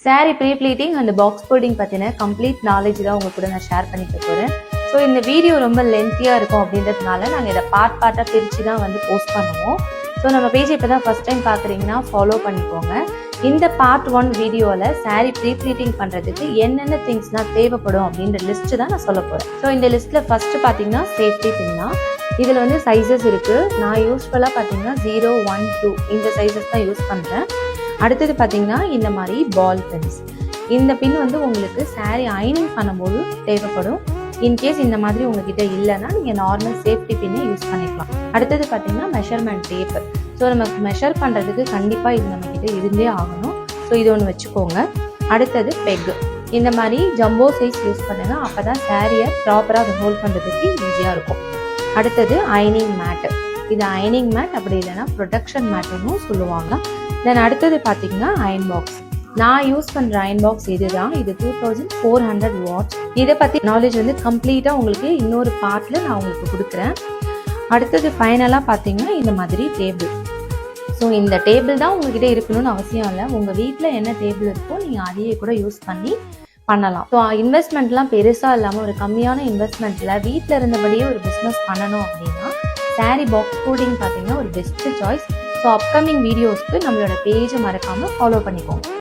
Sari pre pleating and box folding பற்றின complete knowledge தான் உங்க கூட நான் ஷேர் பண்ணிக்க போகிறேன். ஸோ இந்த வீடியோ ரொம்ப லென்த்தியாக இருக்கும் அப்படின்றதுனால நாங்கள் இதை பார்ட்டாக பிரித்து தான் வந்து போஸ்ட் பண்ணுவோம். ஸோ நம்ம பேஜ் இப்போ தான் ஃபஸ்ட் டைம் பார்க்குறீங்கன்னா ஃபாலோ பண்ணிக்கோங்க. இந்த பார்ட் 1 வீடியோவில் சாரீ ப்ரீ ப்ளீட்டிங் பண்ணுறதுக்கு என்னென்ன திங்ஸ்லாம் தேவைப்படும் அப்படின்ற லிஸ்ட்டு தான் நான் சொல்ல போகிறேன். ஸோ இந்த லிஸ்ட்டில் ஃபஸ்ட்டு பார்த்தீங்கன்னா சேஃப்டி பின் தான். இதில் வந்து சைஸஸ் இருக்குது. நான் யூஸ்ஃபுல்லாக பார்த்தீங்கன்னா 0, 1, 2 இந்த சைஸஸ் தான் யூஸ் பண்ணுறேன். அடுத்தது பார்த்தீங்கன்னா இந்த மாதிரி பால் பின்ஸ். இந்த பின் வந்து உங்களுக்கு சாரீ அயனிங் பண்ணும்போது தேவைப்படும். இன்கேஸ் இந்த மாதிரி உங்ககிட்ட இல்லைன்னா நீங்கள் நார்மல் சேஃப்டி பின்னே யூஸ் பண்ணிக்கலாம். அடுத்தது பார்த்தீங்கன்னா மெஷர்மெண்ட் டேப்பு. ஸோ நமக்கு மெஷர் பண்ணுறதுக்கு கண்டிப்பாக இது நம்மக்கிட்ட இருந்தே ஆகணும். ஸோ இது ஒன்று வச்சுக்கோங்க. அடுத்தது பெக்கு. இந்த மாதிரி ஜம்போ சைஸ் யூஸ் பண்ணுங்கள். அப்போ தான் சாரியை ப்ராப்பராக அதை ஹோல்ட் பண்ணுறதுக்கு ஈஸியாக இருக்கும். அடுத்தது அயனிங் மேட்டு. இது அயனிங் மேட், அப்படி இல்லைன்னா ப்ரொடக்ஷன் மேட்டுன்னு சொல்லுவாங்க. தென் அடுத்தது பார்த்தீங்கன்னா அயன் பாக்ஸ். நான் யூஸ் பண்ணுற அயன் பாக்ஸ் இதுதான். இது 2400 வாட்ஸ். இதை பற்றி நாலேஜ் வந்து கம்ப்ளீட்டாக உங்களுக்கு இன்னொரு பார்ட்டில் நான் உங்களுக்கு கொடுக்குறேன். அடுத்தது ஃபைனலாக பார்த்தீங்கன்னா இந்த மாதிரி டேபிள். ஸோ இந்த டேபிள் தான் உங்ககிட்ட இருக்கணும்னு அவசியம் இல்லை. உங்கள் வீட்டில் என்ன டேபிள் இருக்கோ நீங்கள் அதையே கூட யூஸ் பண்ணலாம். ஸோ இன்வெஸ்ட்மெண்ட்லாம் பெருசாக இல்லாமல் ஒரு கம்மியான இன்வெஸ்ட்மெண்ட்டில் வீட்டில் இருந்தபடியே ஒரு பிஸ்னஸ் பண்ணணும் அப்படின்னா சாரீ பாக்ஸ் ஃபோல்டிங் பார்த்தீங்கன்னா ஒரு பெஸ்ட்டு சாய்ஸ். ஸோ அப்கமிங் வீடியோஸ்க்கு நம்மளோட பேஜை மறக்காமல் ஃபாலோ பண்ணிக்கோங்க.